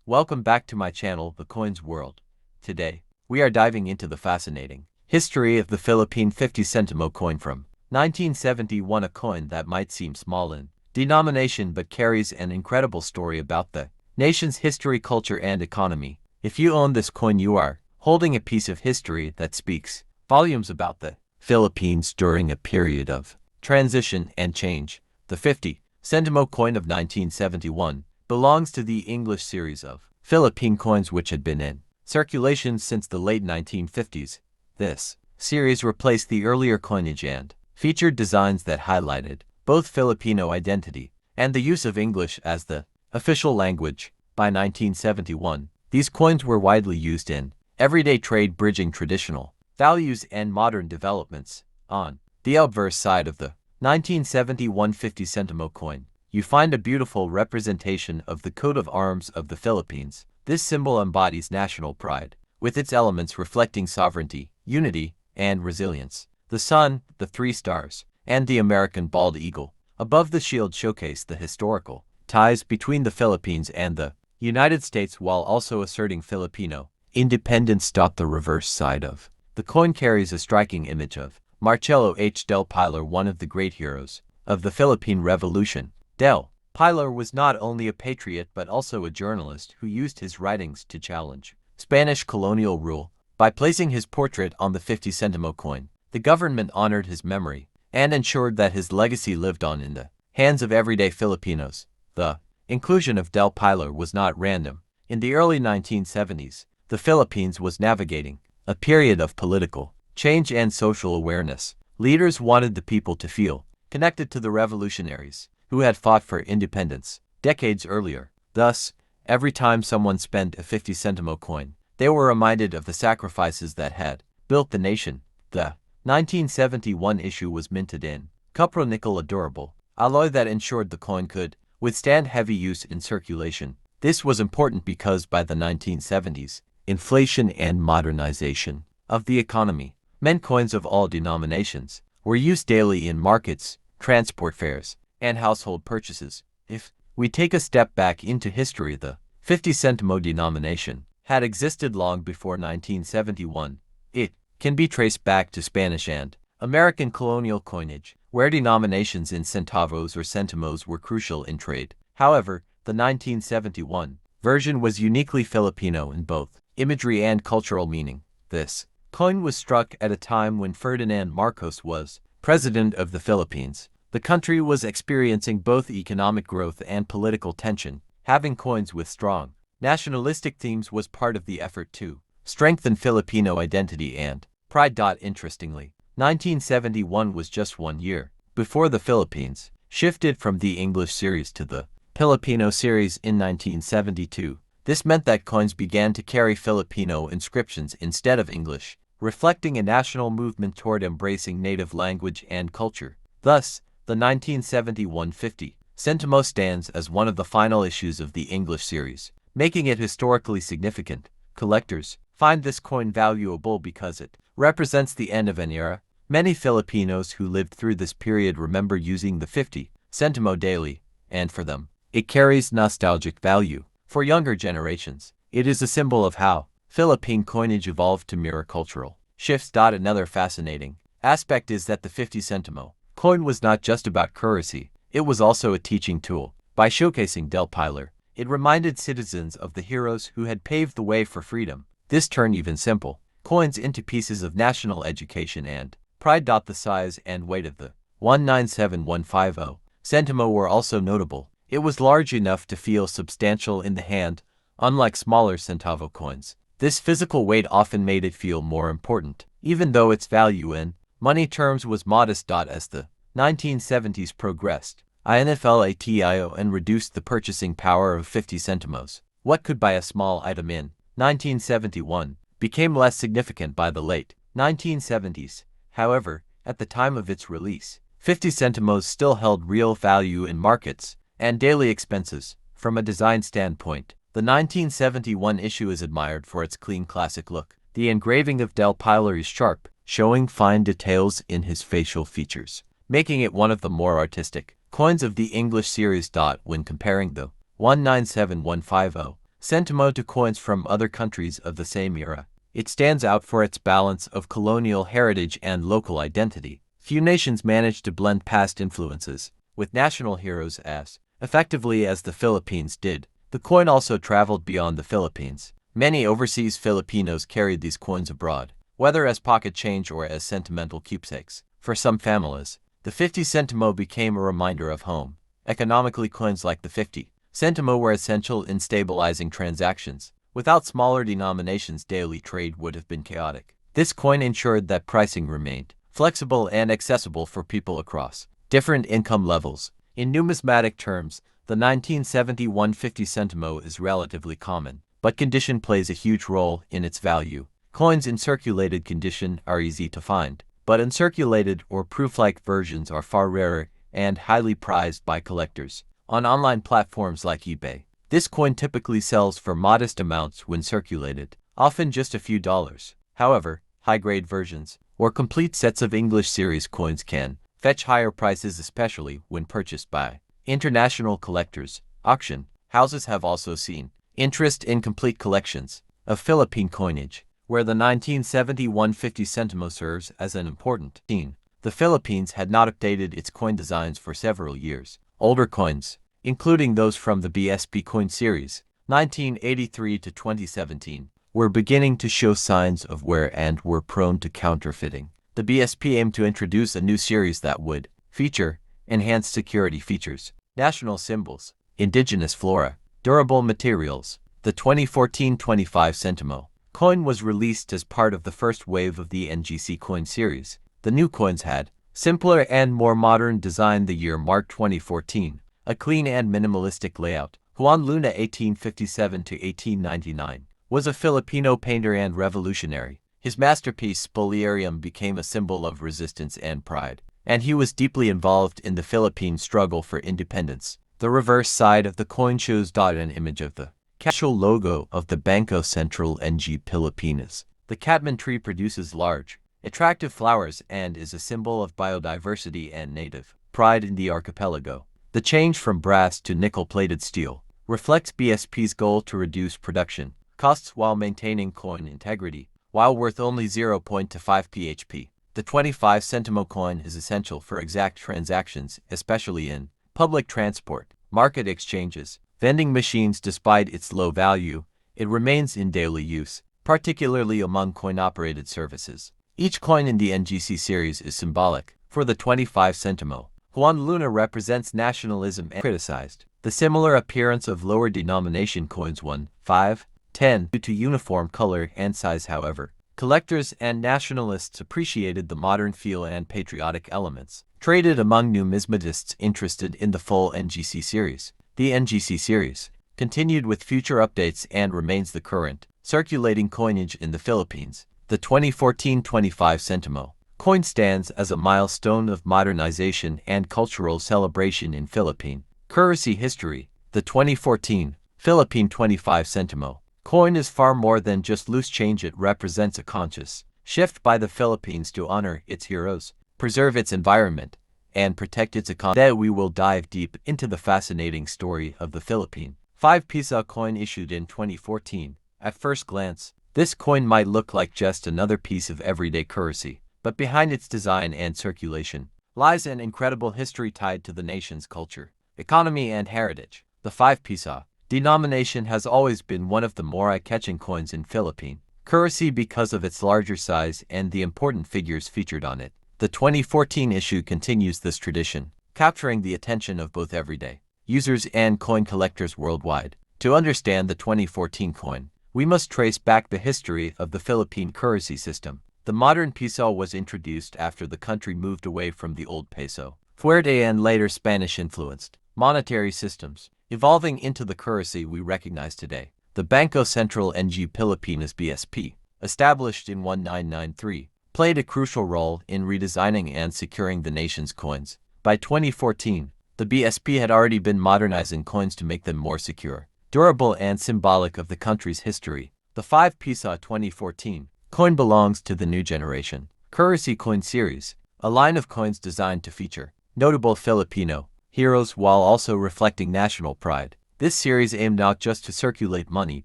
Welcome back to my channel, The Coins World. Today, we are diving into the fascinating history of the Philippine 50 centimo coin from 1971, a coin that might seem small in denomination but carries an incredible story about the nation's history, culture, and economy. If you own this coin, you are holding a piece of history that speaks volumes about the Philippines during a period of transition and change. The 50 centimo coin of 1971 belongs to the English series of Philippine coins which had been in circulation since the late 1950s. This series replaced the earlier coinage and featured designs that highlighted both Filipino identity and the use of English as the official language. By 1971, these coins were widely used in everyday trade, bridging traditional values and modern developments. On the obverse side of the 1971 50 centimo coin, you find a beautiful representation of the coat of arms of the Philippines. This symbol embodies national pride, with its elements reflecting sovereignty, unity, and resilience. The sun, the three stars, and the American bald eagle above the shield showcase the historical ties between the Philippines and the United States while also asserting Filipino independence. The reverse side of the coin carries a striking image of Marcelo H. del Pilar, one of the great heroes of the Philippine Revolution. Del Pilar was not only a patriot but also a journalist who used his writings to challenge Spanish colonial rule. By placing his portrait on the 50 centimo coin, the government honored his memory and ensured that his legacy lived on in the hands of everyday Filipinos. The inclusion of Del Pilar was not random. In the early 1970s, the Philippines was navigating a period of political change and social awareness. Leaders wanted the people to feel connected to the revolutionaries who had fought for independence decades earlier. Thus, every time someone spent a 50 centimo coin, they were reminded of the sacrifices that had built the nation. The 1971 issue was minted in cupro-nickel, a durable alloy that ensured the coin could withstand heavy use in circulation. This was important because by the 1970s, inflation and modernization of the economy meant coins of all denominations were used daily in markets, transport fares, and household purchases. If we take a step back into history, the 50 centimo denomination had existed long before 1971. It can be traced back to Spanish and American colonial coinage, where denominations in centavos or centimos were crucial in trade. However, the 1971 version was uniquely Filipino in both imagery and cultural meaning. This coin was struck at a time when Ferdinand Marcos was president of the Philippines. The country was experiencing both economic growth and political tension. Having coins with strong nationalistic themes was part of the effort to strengthen Filipino identity and pride. Interestingly, 1971 was just 1 year before the Philippines shifted from the English series to the Filipino series in 1972. This meant that coins began to carry Filipino inscriptions instead of English, reflecting a national movement toward embracing native language and culture. Thus, the 1971 50 centimo stands as one of the final issues of the English series, making it historically significant. Collectors find this coin valuable because it represents the end of an era. Many Filipinos who lived through this period remember using the 50 centimo daily, and for them, it carries nostalgic value. For younger generations, it is a symbol of how Philippine coinage evolved to mirror cultural shifts. Another fascinating aspect is that the 50 centimo coin was not just about currency, it was also a teaching tool. By showcasing Del Pilar, it reminded citizens of the heroes who had paved the way for freedom. This turned even simple coins into pieces of national education and pride. The size and weight of the 197150 centimo were also notable. It was large enough to feel substantial in the hand, unlike smaller centavo coins. This physical weight often made it feel more important, even though its value in money terms was modest. As the 1970s progressed, inflation and reduced the purchasing power of 50 centimos. What could buy a small item in 1971 became less significant by the late 1970s. However, at the time of its release, 50 centimos still held real value in markets and daily expenses. From a design standpoint, the 1971 issue is admired for its clean, classic look. The engraving of Del Pilar is sharp, showing fine details in his facial features, making it one of the more artistic coins of the English series. When comparing the 197150 centimo to coins from other countries of the same era. It stands out for its balance of colonial heritage and local identity. Few nations managed to blend past influences with national heroes as effectively as the Philippines did. The coin also traveled beyond the Philippines. Many overseas Filipinos carried these coins abroad, whether as pocket change or as sentimental keepsakes. For some families, the 50 centimo became a reminder of home. Economically, coins like the 50 centimo were essential in stabilizing transactions. Without smaller denominations, daily trade would have been chaotic. This coin ensured that pricing remained flexible and accessible for people across different income levels. In numismatic terms, the 1971 50 centimo is relatively common, but condition plays a huge role in its value. Coins in circulated condition are easy to find, but uncirculated or proof-like versions are far rarer and highly prized by collectors. On online platforms like eBay, this coin typically sells for modest amounts when circulated, often just a few dollars. However, high-grade versions or complete sets of English series coins can fetch higher prices, especially when purchased by international collectors. Auction houses have also seen interest in complete collections of Philippine coinage, where the 1971 50 centimo serves as an important theme. The Philippines had not updated its coin designs for several years. Older coins, including those from the BSP coin series, 1983 to 2017, were beginning to show signs of wear and were prone to counterfeiting. The BSP aimed to introduce a new series that would feature enhanced security features, national symbols, indigenous flora, durable materials. The 2014 25 centimo coin was released as part of the first wave of the NGC coin series. The new coins had simpler and more modern design. The year marked 2014, a clean and minimalistic layout. Juan Luna (1857 to 1899) was a Filipino painter and revolutionary. His masterpiece Spoliarium became a symbol of resistance and pride, and he was deeply involved in the Philippine struggle for independence. The reverse side of the coin shows an image of the casual logo of the Bangko Sentral ng Pilipinas. The catman tree produces large, attractive flowers and is a symbol of biodiversity and native pride in the archipelago. The change from brass to nickel-plated steel reflects BSP's goal to reduce production costs while maintaining coin integrity. While worth only 0.25 php, the 25 centimo coin is essential for exact transactions, especially in public transport, market exchanges, vending machines. Despite its low value, it remains in daily use, particularly among coin-operated services. Each coin in the NGC series is symbolic. For the 25 centimo, Juan Luna represents nationalism and criticized the similar appearance of lower denomination coins 1, 5, 10 due to uniform color and size. However, collectors and nationalists appreciated the modern feel and patriotic elements traded among numismatists interested in the full NGC series. The NGC series continued with future updates and remains the current circulating coinage in the Philippines. The 2014 25 centimo coin stands as a milestone of modernization and cultural celebration in Philippine currency history. The 2014 Philippine 25 centimo coin is far more than just loose change. It represents a conscious shift by the Philippines to honor its heroes, preserve its environment, and protect its economy. Today we will dive deep into the fascinating story of the Philippine 5 Piso coin issued in 2014. At first glance, this coin might look like just another piece of everyday currency, but behind its design and circulation lies an incredible history tied to the nation's culture, economy, and heritage. The 5 Piso denomination has always been one of the more eye-catching coins in Philippine currency because of its larger size and the important figures featured on it. The 2014 issue continues this tradition, capturing the attention of both everyday users and coin collectors worldwide. To understand the 2014 coin, we must trace back the history of the Philippine currency system. The modern piso was introduced after the country moved away from the old peso, fuerte, and later Spanish-influenced monetary systems, evolving into the currency we recognize today. The Bangko Sentral ng Pilipinas (BSP), established in 1993, played a crucial role in redesigning and securing the nation's coins. By 2014, the BSP had already been modernizing coins to make them more secure, durable, and symbolic of the country's history. The 5 Piso 2014 coin belongs to the new generation currency coin series, a line of coins designed to feature notable Filipino heroes while also reflecting national pride. This series aimed not just to circulate money,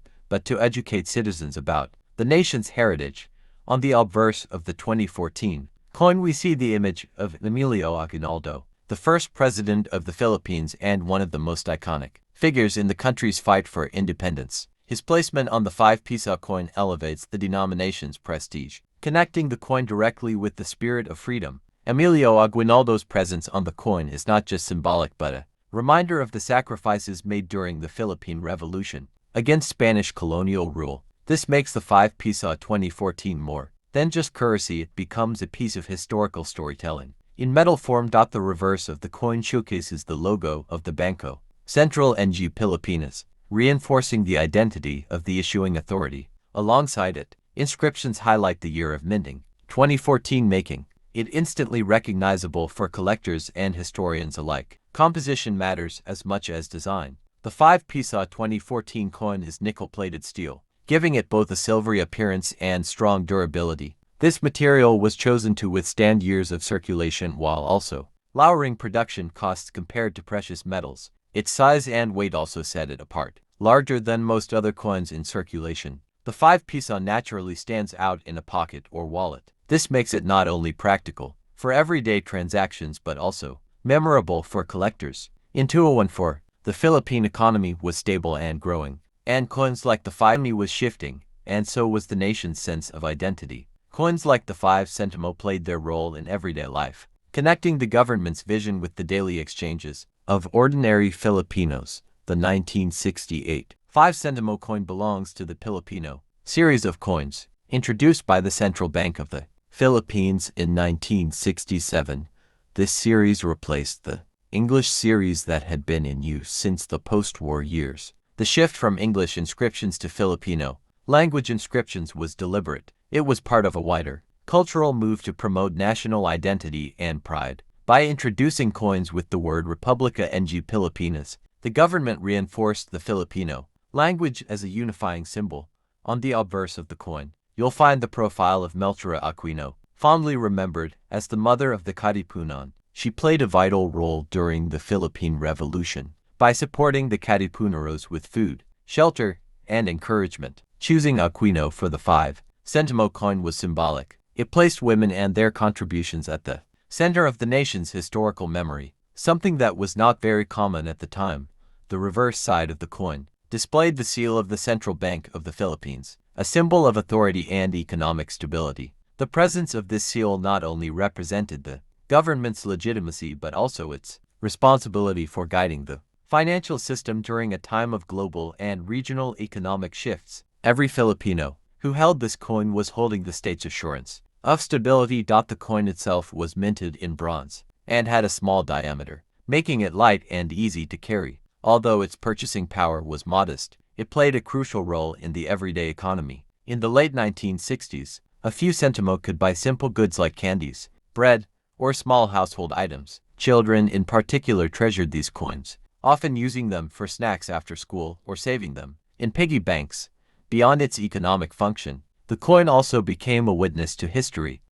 but to educate citizens about the nation's heritage. On the obverse of the 2014 coin we see the image of Emilio Aguinaldo, the first president of the Philippines and one of the most iconic figures in the country's fight for independence. His placement on the 5 peso coin elevates the denomination's prestige, connecting the coin directly with the spirit of freedom. Emilio Aguinaldo's presence on the coin is not just symbolic but a reminder of the sacrifices made during the Philippine Revolution against Spanish colonial rule. This makes the 5 peso 2014 more than just currency. It becomes a piece of historical storytelling in metal form. The reverse of the coin showcases the logo of the Banco Central ng Pilipinas, reinforcing the identity of the issuing authority. Alongside it, inscriptions highlight the year of minting, 2014, making it instantly recognizable for collectors and historians alike. Composition matters as much as design. The 5 peso 2014 coin is nickel-plated steel, giving it both a silvery appearance and strong durability. This material was chosen to withstand years of circulation while also lowering production costs compared to precious metals. Its size and weight also set it apart. Larger than most other coins in circulation, the 5 peso naturally stands out in a pocket or wallet. This makes it not only practical for everyday transactions but also memorable for collectors. In 2014, the Philippine economy was stable and growing, and coins like the 5 was shifting, and so was the nation's sense of identity. Coins like the 5 centimo played their role in everyday life, connecting the government's vision with the daily exchanges of ordinary Filipinos. The 1968 5 centimo coin belongs to the Filipino series of coins, introduced by the Central Bank of the Philippines in 1967. This series replaced the English series that had been in use since the post-war years. The shift from English inscriptions to Filipino language inscriptions was deliberate. It was part of a wider cultural move to promote national identity and pride. By introducing coins with the word Republica ng Pilipinas, the government reinforced the Filipino language as a unifying symbol. On the obverse of the coin, you'll find the profile of Melchora Aquino, fondly remembered as the mother of the Katipunan. She played a vital role during the Philippine Revolution by supporting the Katipuneros with food, shelter, and encouragement. Choosing Aquino for the 5 centimo coin was symbolic. It placed women and their contributions at the center of the nation's historical memory, something that was not very common at the time. The reverse side of the coin displayed the seal of the Central Bank of the Philippines, a symbol of authority and economic stability. The presence of this seal not only represented the government's legitimacy but also its responsibility for guiding the financial system during a time of global and regional economic shifts. Every Filipino who held this coin was holding the state's assurance of stability. The coin itself was minted in bronze and had a small diameter, making it light and easy to carry. Although its purchasing power was modest, it played a crucial role in the everyday economy. In the late 1960s, a few centimo could buy simple goods like candies, bread, or small household items. Children in particular treasured these coins, often using them for snacks after school or saving them in piggy banks. Beyond its economic function, the coin also became a witness to history.